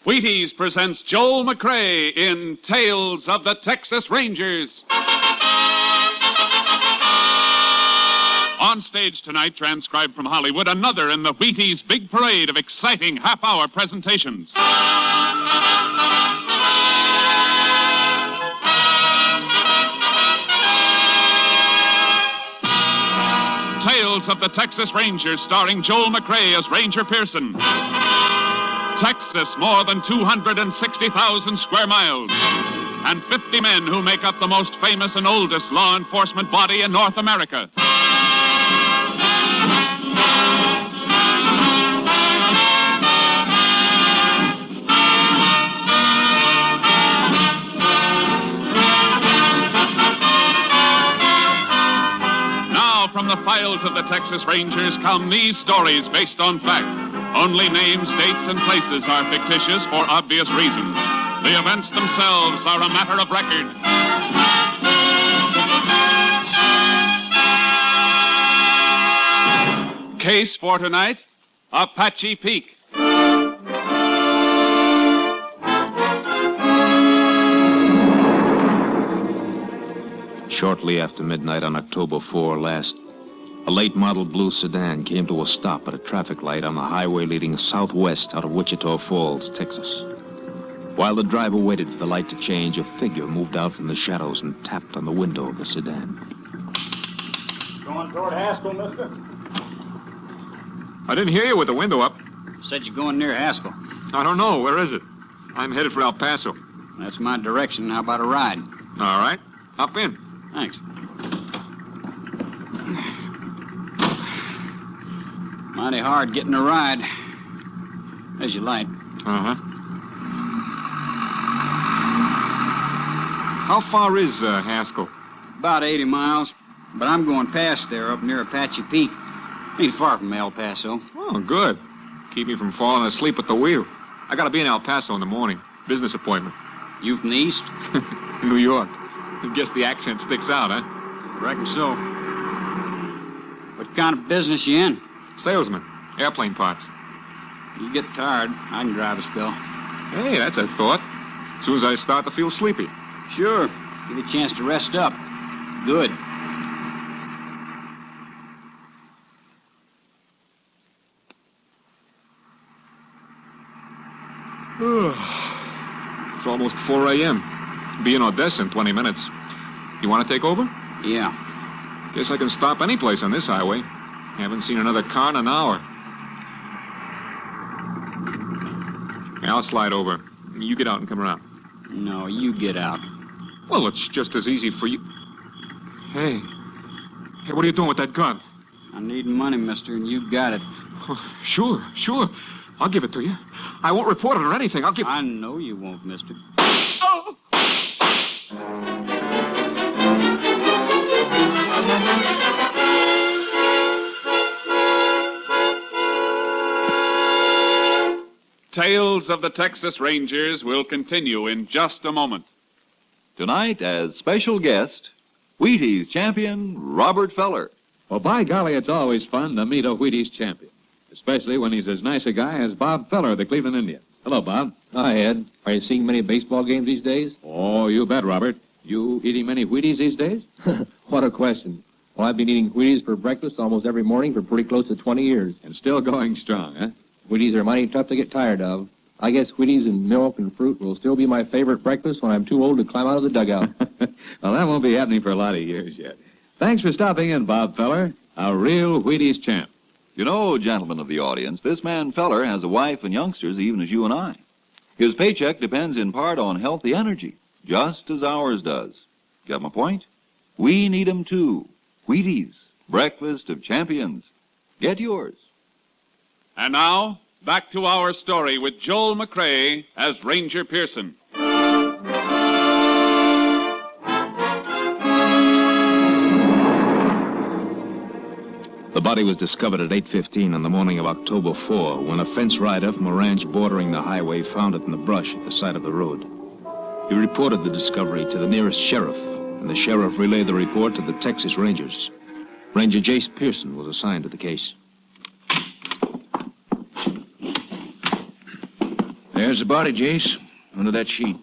Wheaties presents Joel McCrea in Tales of the Texas Rangers. On stage tonight, transcribed from Hollywood, another in the Wheaties big parade of exciting half-hour presentations. Tales of the Texas Rangers, starring Joel McCrea as Ranger Pearson. Texas, more than 260,000 square miles, and 50 men who make up the most famous and oldest law enforcement body in North America. Now, from the files of the Texas Rangers come these stories based on fact. Only names, dates, and places are fictitious for obvious reasons. The events themselves are a matter of record. Case for tonight, Apache Peak. Shortly after midnight on October 4 last, a late model blue sedan came to a stop at a traffic light on the highway leading southwest out of Wichita Falls, Texas. While the driver waited for the light to change, a figure moved out from the shadows and tapped on the window of the sedan. Going toward Haskell, mister? I didn't hear you with the window up. Said you're going near Haskell. I don't know. Where is it? I'm headed for El Paso. That's my direction. How about a ride? All right. Hop in. Thanks. Mighty hard getting a ride. There's your light. Uh-huh. How far is Haskell? About 80 miles. But I'm going past there up near Apache Peak. Ain't far from El Paso. Oh, good. Keep me from falling asleep at the wheel. I gotta be in El Paso in the morning. Business appointment. You from the east? New York. I guess the accent sticks out, huh? Reckon so. What kind of business you in? Salesman. Airplane parts. You get tired, I can drive a spell. Hey, that's a thought. As soon as I start to feel sleepy. Sure. Give you a chance to rest up. Good. It's almost 4 a.m. Be in Odessa in 20 minutes. You want to take over? Yeah. Guess I can stop any place on this highway. Haven't seen another car in an hour. Yeah, I'll slide over. You get out and come around. No, you get out. Well, it's just as easy for you. Hey, what are you doing with that gun? I need money, mister, and you got it. Oh, sure. I'll give it to you. I won't report it or anything. I'll give... I know you won't, mister. Oh! Tales of the Texas Rangers will continue in just a moment. Tonight, as special guest, Wheaties champion Robert Feller. Well, by golly, it's always fun to meet a Wheaties champion, especially when he's as nice a guy as Bob Feller of the Cleveland Indians. Hello, Bob. Hi, Ed. Are you seeing many baseball games these days? Oh, you bet, Robert. You eating many Wheaties these days? What a question. Well, I've been eating Wheaties for breakfast almost every morning for pretty close to 20 years. And still going strong, huh? Wheaties are mighty tough to get tired of. I guess Wheaties and milk and fruit will still be my favorite breakfast when I'm too old to climb out of the dugout. Well, that won't be happening for a lot of years yet. Thanks for stopping in, Bob Feller, a real Wheaties champ. You know, gentlemen of the audience, this man Feller has a wife and youngsters, even as you and I. His paycheck depends in part on healthy energy, just as ours does. Got my point? We need 'em too. Wheaties, breakfast of champions. Get yours. And now, back to our story with Joel McCrea as Ranger Pearson. The body was discovered at 8:15 on the morning of October 4 when a fence rider from a ranch bordering the highway found it in the brush at the side of the road. He reported the discovery to the nearest sheriff, and the sheriff relayed the report to the Texas Rangers. Ranger Jace Pearson was assigned to the case. There's the body, Jace, under that sheet.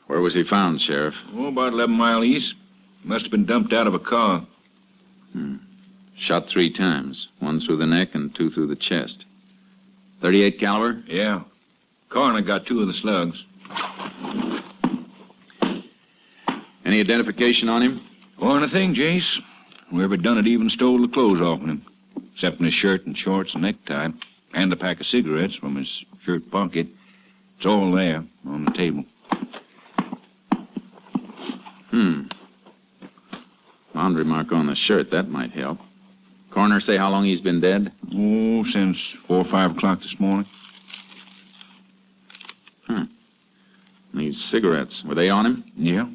Where was he found, Sheriff? Oh, about 11 miles east. Must have been dumped out of a car. Shot 3 times. 1 through the neck and 2 through the chest. .38 caliber? Yeah. Coroner got 2 of the slugs. Any identification on him? Or anything, Jace. Whoever done it even stole the clothes off of him. Except in his shirt and shorts and necktie. And a pack of cigarettes from his shirt pocket. It's all there on the table. Laundry mark on the shirt. That might help. Coroner say how long he's been dead? Oh, since 4 or 5 o'clock this morning. These cigarettes, were they on him? Yeah.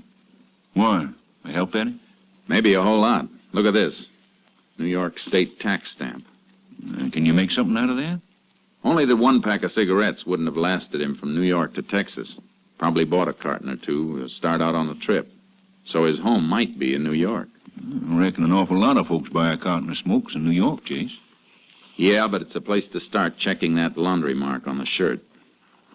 Why? They help any? Maybe a whole lot. Look at this. New York State tax stamp. Can you make something out of that? Only that 1 pack of cigarettes wouldn't have lasted him from New York to Texas. Probably bought a carton or 2 to start out on the trip. So his home might be in New York. I reckon an awful lot of folks buy a carton of smokes in New York, Jace. Yeah, but it's a place to start checking that laundry mark on the shirt.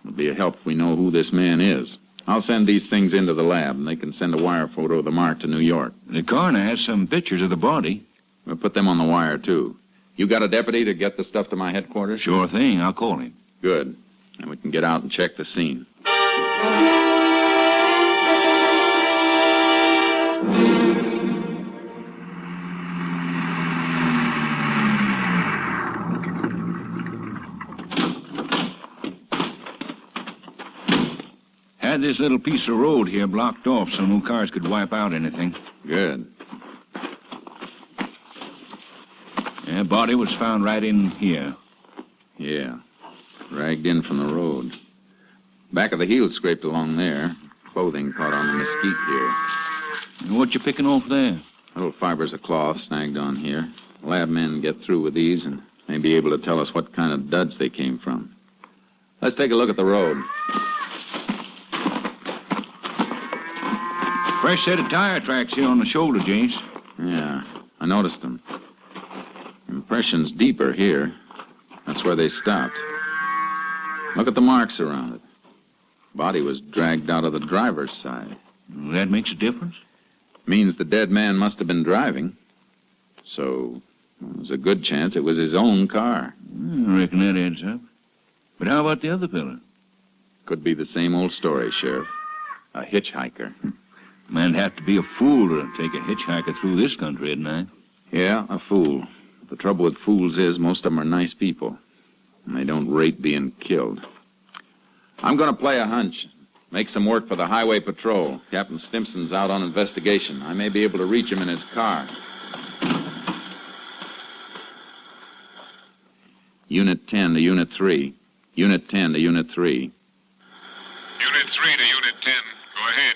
It'll be a help if we know who this man is. I'll send these things into the lab, and they can send a wire photo of the mark to New York. The coroner has some pictures of the body. We'll put them on the wire, too. You got a deputy to get the stuff to my headquarters? Sure thing. I'll call him. Good. And we can get out and check the scene. Had this little piece of road here blocked off so no cars could wipe out anything. Good. Yeah, body was found right in here. Yeah. Dragged in from the road. Back of the heel scraped along there. Clothing caught on the mesquite here. And what you picking off there? Little fibers of cloth snagged on here. Lab men get through with these and may be able to tell us what kind of duds they came from. Let's take a look at the road. Fresh set of tire tracks here on the shoulder, Jace. Yeah, I noticed them. Impression's deeper here. That's where they stopped. Look at the marks around it. Body was dragged out of the driver's side. That makes a difference? Means the dead man must have been driving. So, there's a good chance it was his own car. I reckon that adds up. But how about the other fella? Could be the same old story, Sheriff. A hitchhiker. Man'd have to be a fool to take a hitchhiker through this country at night. Yeah, a fool. The trouble with fools is most of them are nice people. And they don't rate being killed. I'm going to play a hunch. Make some work for the highway patrol. Captain Stimson's out on investigation. I may be able to reach him in his car. Unit 10 to Unit 3. Unit 10 to Unit 3. Unit 3 to Unit 10. Go ahead.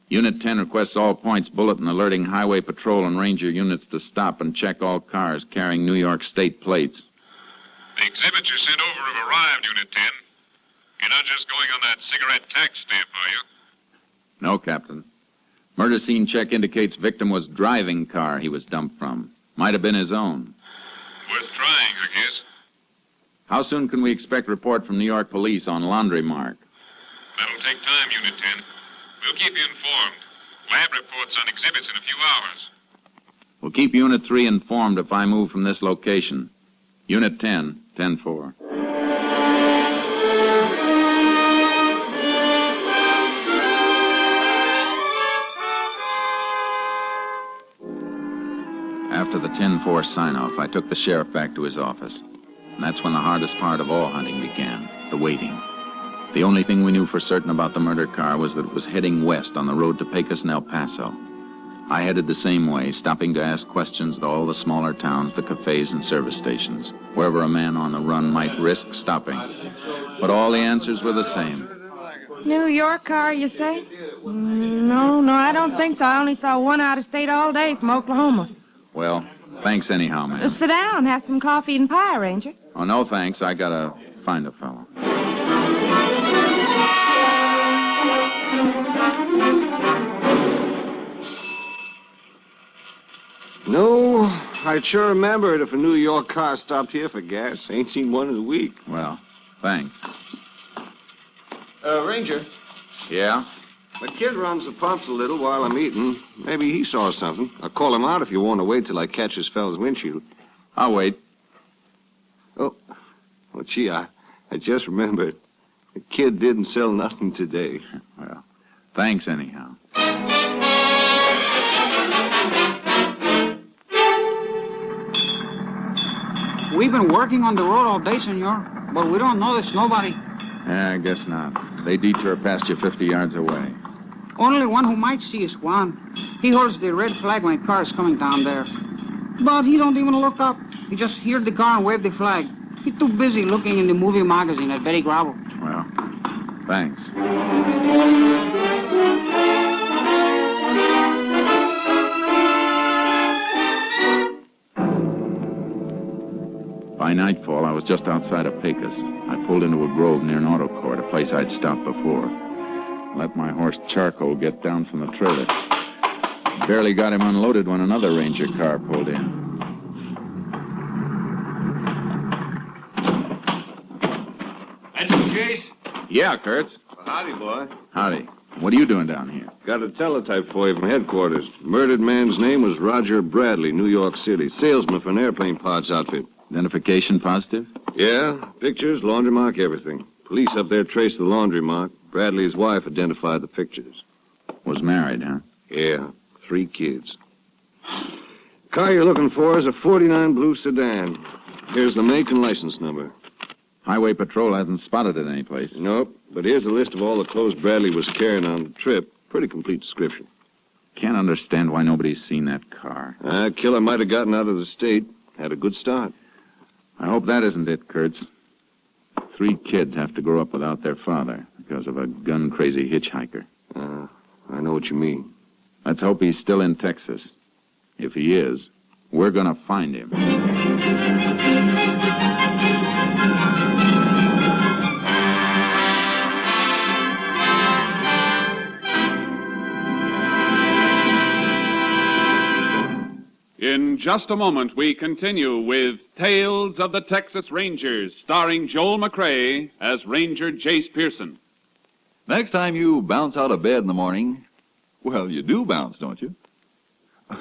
Unit 10 requests all points bulletin alerting highway patrol and ranger units to stop and check all cars carrying New York State plates. The exhibits you sent over have arrived, Unit 10. You're not just going on that cigarette tax stamp, are you? No, Captain. Murder scene check indicates victim was driving car he was dumped from. Might have been his own. Worth trying, I guess. How soon can we expect report from New York police on laundry mark? That'll take time, Unit 10. We'll keep you informed. Lab reports on exhibits in a few hours. We'll keep Unit 3 informed if I move from this location. Unit 10, 10-4. After the 10-4 sign-off, I took the sheriff back to his office. And that's when the hardest part of all hunting began, the waiting. The only thing we knew for certain about the murder car was that it was heading west on the road to Pecos and El Paso. I headed the same way, stopping to ask questions to all the smaller towns, the cafes and service stations, wherever a man on the run might risk stopping. But all the answers were the same. New York car, you say? No, I don't think so. I only saw one out of state all day from Oklahoma. Well, thanks anyhow, ma'am. Sit down, have some coffee and pie, Ranger. Oh, no thanks. I gotta find a fellow. No, I'd sure remember it if a New York car stopped here for gas. Ain't seen one in a week. Well, thanks. Ranger, Yeah? the kid runs the pumps a little while I'm eating. Maybe he saw something. I'll call him out if you want to wait till I catch this fellow's windshield. I'll wait. Oh, well, gee, I just remembered. The kid didn't sell nothing today. Well, thanks anyhow. We've been working on the road all day, senor, but we don't notice nobody. Yeah, I guess not. They detour past you 50 yards away. Only one who might see is Juan. He holds the red flag when a car is coming down there. But he don't even look up. He just heard the car and waved the flag. He's too busy looking in the movie magazine at Betty Gravel. Well, thanks. By nightfall, I was just outside of Pecos. I pulled into a grove near an auto court, a place I'd stopped before. Let my horse Charcoal get down from the trailer. Barely got him unloaded when another ranger car pulled in. That's Jace? Yeah, Kurtz. Well, howdy, boy. Howdy. What are you doing down here? Got a teletype for you from headquarters. Murdered man's name was Roger Bradley, New York City. Salesman for an airplane parts outfit. Identification positive? Yeah, pictures, laundry mark, everything. Police up there traced the laundry mark. Bradley's wife identified the pictures. Was married, huh? Yeah, 3 kids. Car you're looking for is a 49 blue sedan. Here's the make and license number. Highway Patrol hasn't spotted it anyplace. Nope, but here's a list of all the clothes Bradley was carrying on the trip. Pretty complete description. Can't understand why nobody's seen that car. Killer might have gotten out of the state. Had a good start. I hope that isn't it, Kurtz. 3 kids have to grow up without their father because of a gun-crazy hitchhiker. I know what you mean. Let's hope he's still in Texas. If he is, we're gonna find him. In just a moment, we continue with Tales of the Texas Rangers, starring Joel McCrea as Ranger Jace Pearson. Next time you bounce out of bed in the morning, well, you do bounce, don't you?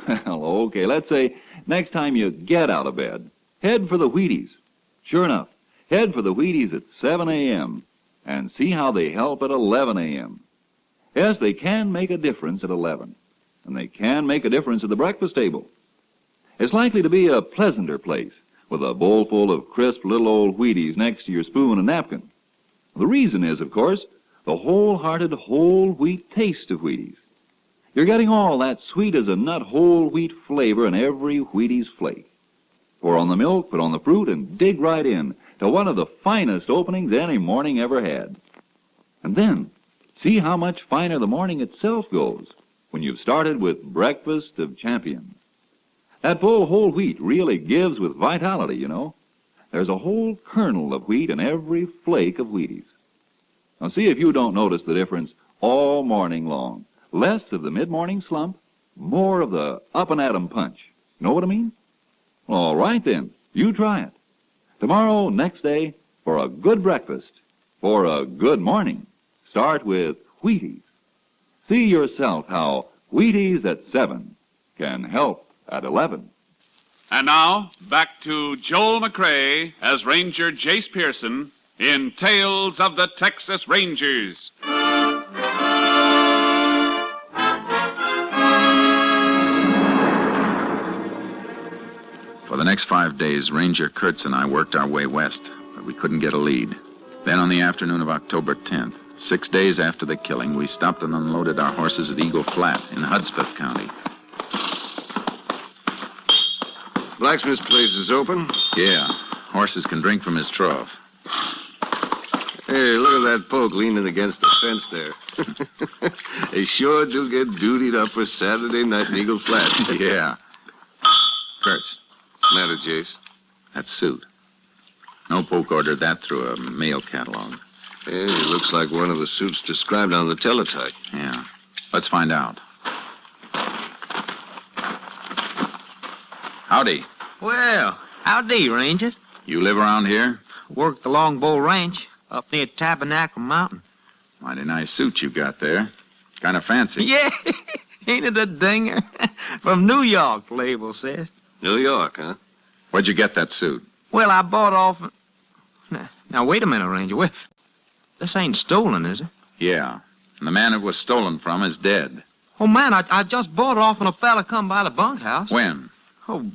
Well, okay, let's say next time you get out of bed, head for the Wheaties. Sure enough, head for the Wheaties at 7 a.m. and see how they help at 11 a.m. Yes, they can make a difference at 11, and they can make a difference at the breakfast table. It's likely to be a pleasanter place with a bowl full of crisp little old Wheaties next to your spoon and napkin. The reason is, of course, the wholehearted whole wheat taste of Wheaties. You're getting all that sweet-as-a-nut whole wheat flavor in every Wheaties flake. Pour on the milk, put on the fruit, and dig right in to one of the finest openings any morning ever had. And then, see how much finer the morning itself goes when you've started with Breakfast of Champions. That full whole wheat really gives with vitality, you know. There's a whole kernel of wheat in every flake of Wheaties. Now see if you don't notice the difference all morning long. Less of the mid-morning slump, more of the up-and-at-'em punch. Know what I mean? All right, then. You try it. Tomorrow, next day, for a good breakfast, for a good morning, start with Wheaties. See yourself how Wheaties at 7 can help at 11. And now, back to Joel McCrea as Ranger Jace Pearson in Tales of the Texas Rangers. For the next 5 days, Ranger Kurtz and I worked our way west, but we couldn't get a lead. Then on the afternoon of October 10th, 6 days after the killing, we stopped and unloaded our horses at Eagle Flat in Hudspeth County. Blacksmith's place is open? Yeah, horses can drink from his trough. Hey, look at that poke leaning against the fence there. They sure do get dutied up for Saturday night in Eagle Flat. Yeah. Kurtz. What's the matter, Jace? That suit. No poke ordered that through a mail catalog. Hey, it looks like one of the suits described on the teletype. Yeah. Let's find out. Howdy. Well, howdy, Ranger. You live around here? Work the Longbow Ranch up near Tabernacle Mountain. Mighty nice suit you got there. Kind of fancy. Yeah, ain't it a dinger? From New York, the label says. New York, huh? Where'd you get that suit? Well, I bought off... Now, wait a minute, Ranger. This ain't stolen, is it? Yeah. And the man it was stolen from is dead. Oh, man, I just bought it off when a fella come by the bunkhouse. When? Oh,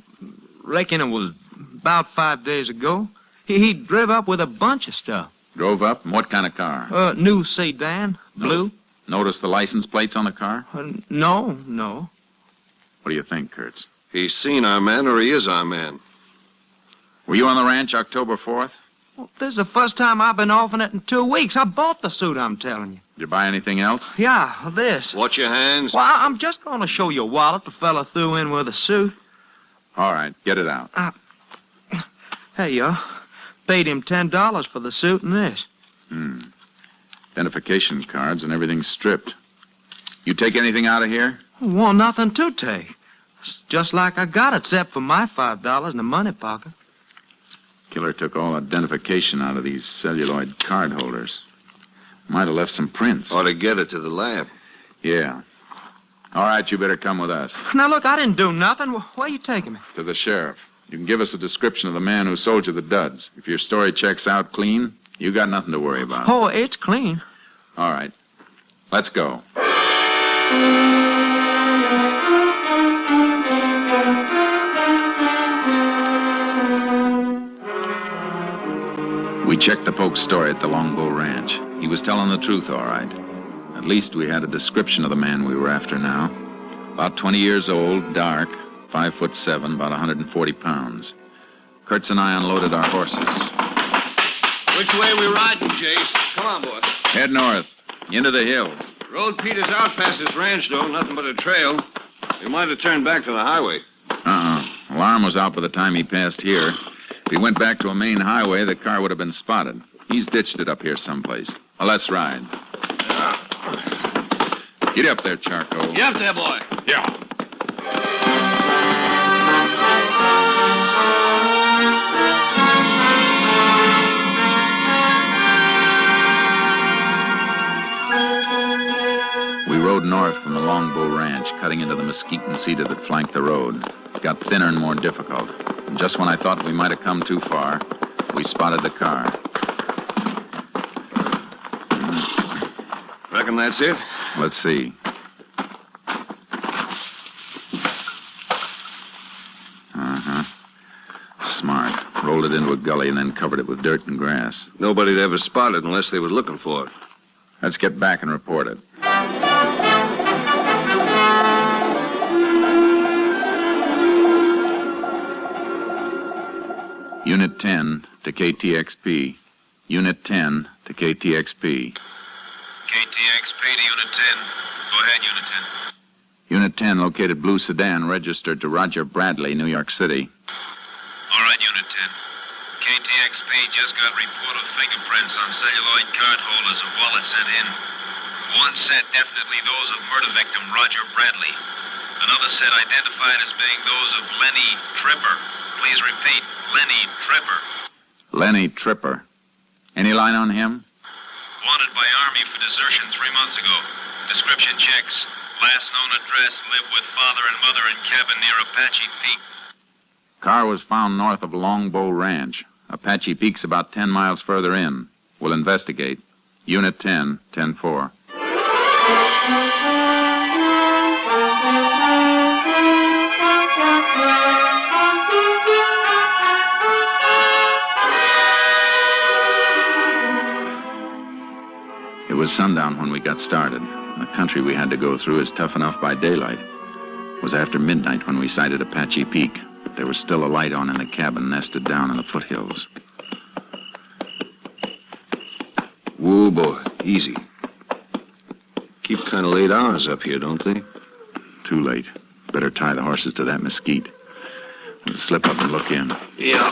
reckon it was about 5 days ago. He drove up with a bunch of stuff. Drove up? And what kind of car? New sedan, blue. Notice the license plates on the car? No. What do you think, Kurtz? He's seen our man or he is our man. Were you on the ranch October 4th? Well, this is the first time I've been off in it in 2 weeks. I bought the suit, I'm telling you. Did you buy anything else? Yeah, this. Watch your hands. Well, I'm just going to show you a wallet the fella threw in with the suit. All right, get it out. Hey, you paid him $10 for the suit and this. Identification cards and everything stripped. You take anything out of here? Well, nothing to take. It's just like I got it, except for my $5 in the money pocket. Killer took all identification out of these celluloid card holders. Might have left some prints. Ought to get it to the lab. Yeah. All right, you better come with us. Now, look, I didn't do nothing. Where are you taking me? To the sheriff. You can give us a description of the man who sold you the duds. If your story checks out clean, you got nothing to worry about. Oh, it's clean. All right. Let's go. We checked the Polk's story at the Longbow Ranch. He was telling the truth, all right. At least we had a description of the man we were after now. About 20 years old, dark, 5'7", about 140 pounds. Kurtz and I unloaded our horses. Which way we riding, Jace? Come on, boy. Head north, into the hills. Road peters out past this ranch, though. Nothing but a trail. We might have turned back to the highway. Alarm was out by the time he passed here. If he went back to a main highway, the car would have been spotted. He's ditched it up here someplace. Well, let's ride. Get up there, Charcoal. Get up there, boy. Yeah. We rode north from the Longbow Ranch, cutting into the mesquite and cedar that flanked the road. It got thinner and more difficult. And just when I thought we might have come too far, we spotted the car. Reckon that's it? Let's see. Smart. Rolled it into a gully and then covered it with dirt and grass. Nobody'd ever spot it unless they were looking for it. Let's get back and report it. Unit 10 to KTXP. Unit 10 to KTXP. KTXP to Unit 10. Go ahead, Unit 10. Unit 10 located blue sedan registered to Roger Bradley, New York City. All right, Unit 10. KTXP just got report of fingerprints on celluloid card holders of wallets sent in. One set definitely those of murder victim Roger Bradley. Another set identified as being those of Lenny Tripper. Please repeat, Lenny Tripper. Lenny Tripper. Any line on him? Wanted by Army for desertion 3 months ago. Description checks. Last known address, lived with father and mother in cabin near Apache Peak. Car was found north of Longbow Ranch. Apache Peak's about 10 miles further in. We'll investigate. Unit 10, 10-4. It was sundown when we got started. The country we had to go through is tough enough by daylight. It was after midnight when we sighted Apache Peak. There was still a light on in the cabin nested down in the foothills. Whoa, boy. Easy. Keep kind of late hours up here, don't they? Too late. Better tie the horses to that mesquite. We'll slip up and look in. Yeah.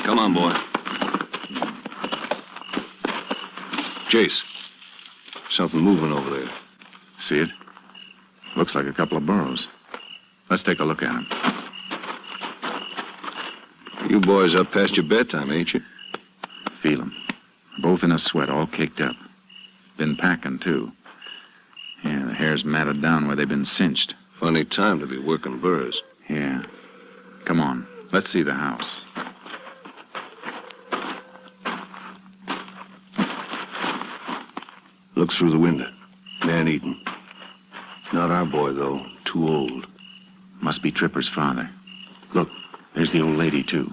Come on, boy. Jace. Something moving over there. See it? Looks like a couple of burros. Let's take a look at them. You boys up past your bedtime, ain't you? Feel 'em. Both in a sweat, all caked up. Been packing, too. Yeah, the hair's matted down where they've been cinched. Funny time to be working burrs. Yeah. Come on, let's see the house. Look through the window. Man eating. Not our boy, though. Too old. Must be Tripper's father. Look, there's the old lady, too.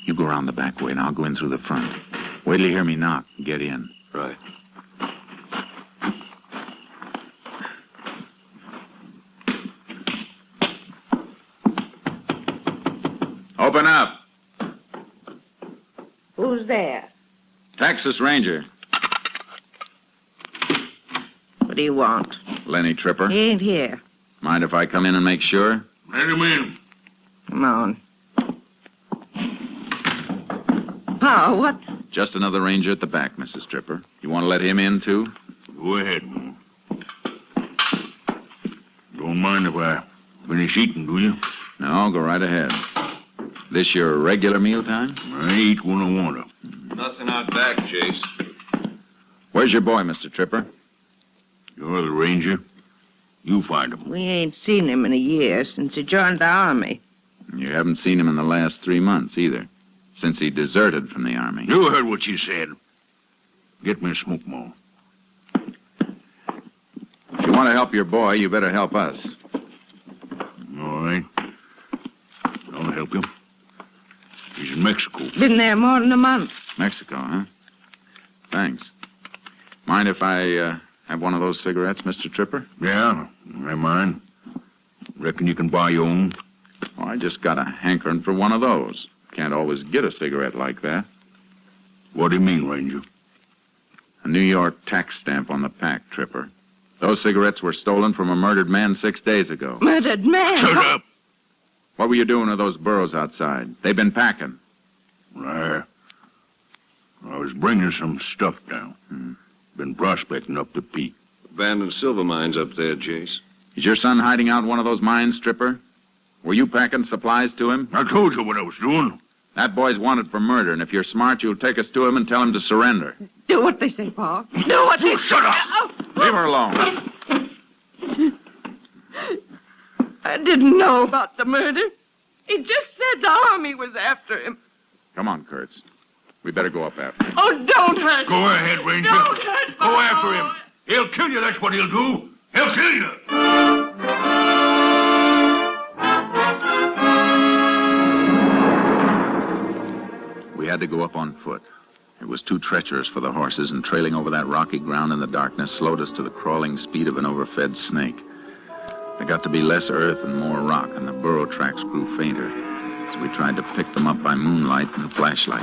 You go around the back way, and I'll go in through the front. Wait till you hear me knock and get in. Right. Open up. Who's there? Texas Ranger. What do you want? Lenny Tripper. He ain't here. Mind if I come in and make sure? Let him in. Come on. Pa, what? Just another ranger at the back, Mrs. Tripper. You want to let him in, too? Go ahead, man. Don't mind if I finish eating, do you? No, go right ahead. This your regular mealtime? I eat when I want to. Nothing out back, Jace. Where's your boy, Mr. Tripper? You're the ranger. You find him. We ain't seen him in a year since he joined the army. You haven't seen him in the last 3 months, either. Since he deserted from the army. You heard what she said. Get me a smoke more. If you want to help your boy, you better help us. All right. I'll help him. He's in Mexico. Been there more than a month. Mexico, huh? Thanks. Mind if I have one of those cigarettes, Mr. Tripper? Yeah, I mind. Reckon you can buy your own? Oh, I just got a hankering for one of those. Can't always get a cigarette like that. What do you mean, Ranger? A New York tax stamp on the pack, Tripper. Those cigarettes were stolen from a murdered man 6 days ago. Murdered man? Shut up! What were you doing with those burros outside? They've been packing. I was bringing some stuff down. Been prospecting up the peak. Abandoned silver mines up there, Jace. Is your son hiding out in one of those mines, Tripper? Were you packing supplies to him? I told you what I was doing. That boy's wanted for murder, and if you're smart, you'll take us to him and tell him to surrender. Do what they say, Pa. Do what they say. Shut up! Leave her alone. I didn't know about the murder. He just said the army was after him. Come on, Kurtz. We better go up after him. Oh, don't hurt him. Go ahead, Ranger. Don't hurt Go Pa. after him. He'll kill you, that's what he'll do. He'll kill you. We had to go up on foot. It was too treacherous for the horses, and trailing over that rocky ground in the darkness slowed us to the crawling speed of an overfed snake. There got to be less earth and more rock, and the burro tracks grew fainter, so we tried to pick them up by moonlight and flashlight.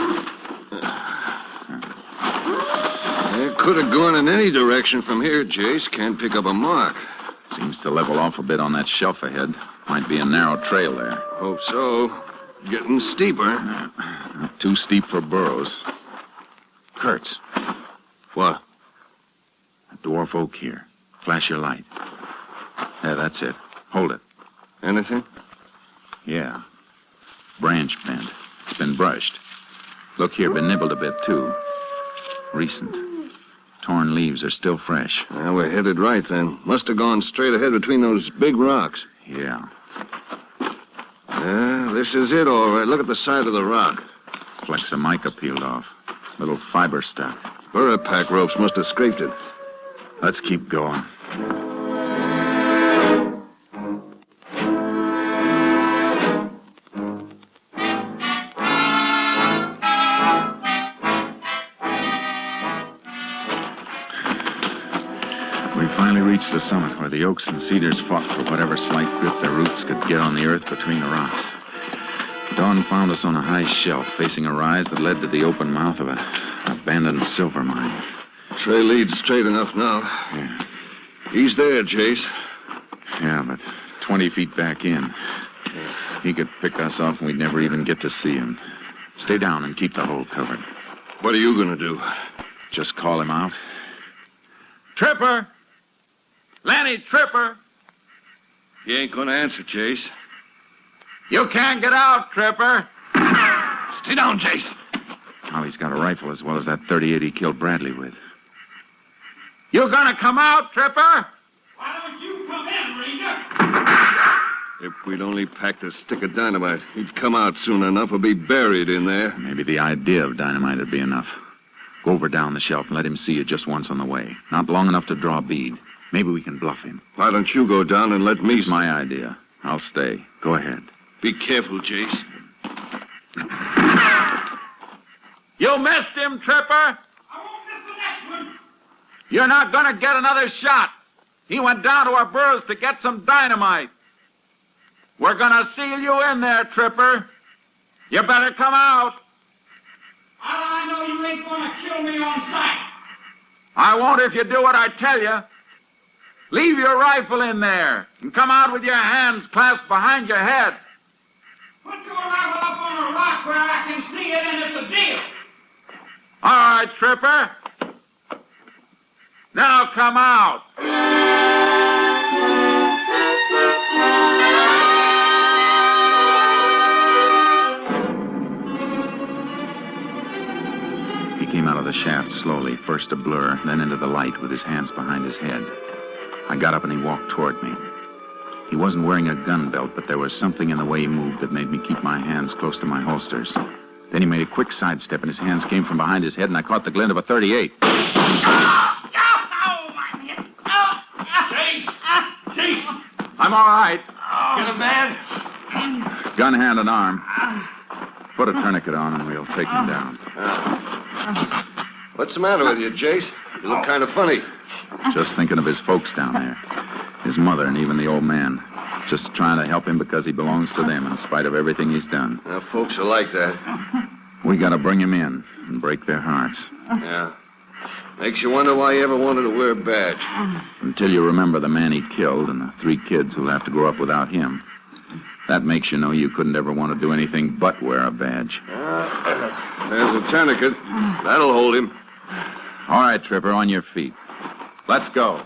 It could have gone in any direction from here, Jace. Can't pick up a mark. Seems to level off a bit on that shelf ahead. Might be a narrow trail there. Hope so. Getting steeper. Not too steep for burros. Kurtz. What? A dwarf oak here. Flash your light. There, that's it. Hold it. Anything? Yeah. Branch bent. It's been brushed. Look here, been nibbled a bit, too. Recent. Torn leaves are still fresh. Well, we're headed right, then. Must have gone straight ahead between those big rocks. Yeah. This is it, all right. Look at the side of the rock. Flecks of mica peeled off. Little fiber stuck. Burra pack ropes must have scraped it. Let's keep going. We finally reached the summit where the oaks and cedars fought for whatever slight grip their roots could get on the earth between the rocks. Dawn found us on a high shelf facing a rise that led to the open mouth of an abandoned silver mine. Trail leads straight enough now. Yeah. He's there, Jace. Yeah, but 20 feet back in. He could pick us off and we'd never even get to see him. Stay down and keep the hole covered. What are you going to do? Just call him out. Tripper! Lanny Tripper! He ain't going to answer, Jace. You can't get out, Tripper. Sit down, Jace. Oh, he's got a rifle as well as that .38 he killed Bradley with. You gonna come out, Tripper? Why don't you come in, Ranger? If we'd only packed a stick of dynamite, he'd come out soon enough or be buried in there. Maybe the idea of dynamite would be enough. Go over down the shelf and let him see you just once on the way. Not long enough to draw a bead. Maybe we can bluff him. Why don't you go down and let me... It's my idea. I'll stay. Go ahead. Be careful, Jace. You missed him, Tripper. I won't miss the next one. You're not gonna get another shot. He went down to our burrows to get some dynamite. We're gonna seal you in there, Tripper. You better come out. How do I know you ain't gonna kill me on sight? I won't if you do what I tell you. Leave your rifle in there and come out with your hands clasped behind your head. Put your rifle up on a rock where I can see it, and it's a deal. All right, Tripper. Now come out. He came out of the shaft slowly, first a blur, then into the light with his hands behind his head. I got up and he walked toward me. He wasn't wearing a gun belt, but there was something in the way he moved that made me keep my hands close to my holsters. Then he made a quick sidestep, and his hands came from behind his head, and I caught the glint of a .38. Jace! I'm all right. Get him, man. Gun hand and arm. Put a tourniquet on, and we'll take him down. What's the matter with you, Jace? You look kind of funny. Just thinking of his folks down there. His mother and even the old man. Just trying to help him because he belongs to them in spite of everything he's done. Now, folks are like that. We got to bring him in and break their hearts. Yeah. Makes you wonder why he ever wanted to wear a badge. Until you remember the man he killed and the 3 kids who'll have to grow up without him. That makes you know you couldn't ever want to do anything but wear a badge. There's a tourniquet. That'll hold him. All right, Tripper, on your feet. Let's go.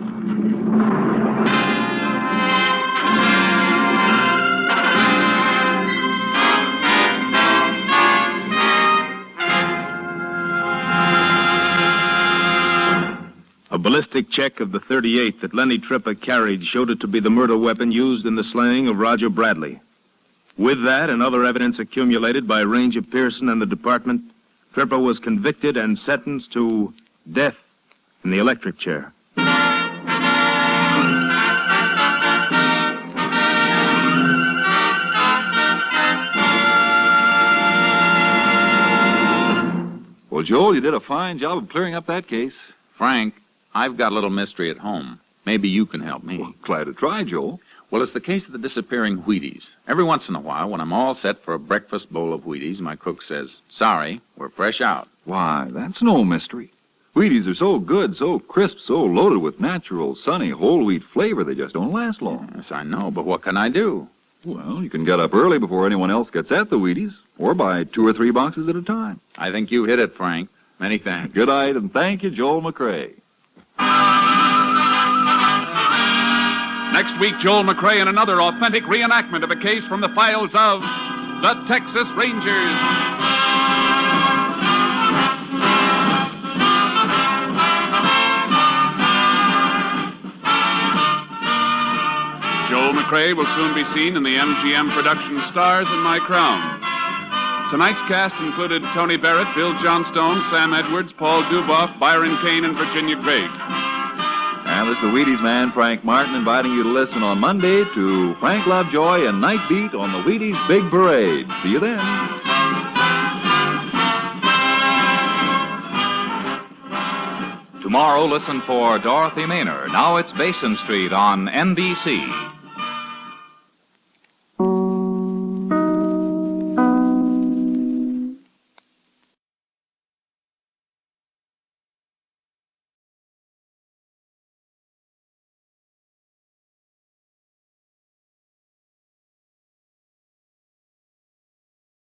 A ballistic check of the .38 that Lenny Tripper carried showed it to be the murder weapon used in the slaying of Roger Bradley. With that and other evidence accumulated by Ranger Pearson and the department, Tripper was convicted and sentenced to death in the electric chair. Well, Joel, you did a fine job of clearing up that case. Frank, I've got a little mystery at home. Maybe you can help me. Well, glad to try, Joel. Well, it's the case of the disappearing Wheaties. Every once in a while, when I'm all set for a breakfast bowl of Wheaties, my cook says, "Sorry, we're fresh out." Why, that's no mystery. Wheaties are so good, so crisp, so loaded with natural, sunny, whole wheat flavor, they just don't last long. Yes, I know, but what can I do? Well, you can get up early before anyone else gets at the Wheaties, or buy 2 or 3 boxes at a time. I think you hit it, Frank. Many thanks. Good night, and thank you, Joel McCrea. Next week, Joel McCrea in another authentic reenactment of a case from the files of the Texas Rangers. Joel McCrea will soon be seen in the MGM production Stars in My Crown. Tonight's cast included Tony Barrett, Bill Johnstone, Sam Edwards, Paul Duboff, Byron Kane, and Virginia Gregg. And this is the Wheaties man, Frank Martin, inviting you to listen on Monday to Frank Lovejoy and Night Beat on the Wheaties Big Parade. See you then. Tomorrow, listen for Dorothy Maynor. Now it's Basin Street on NBC.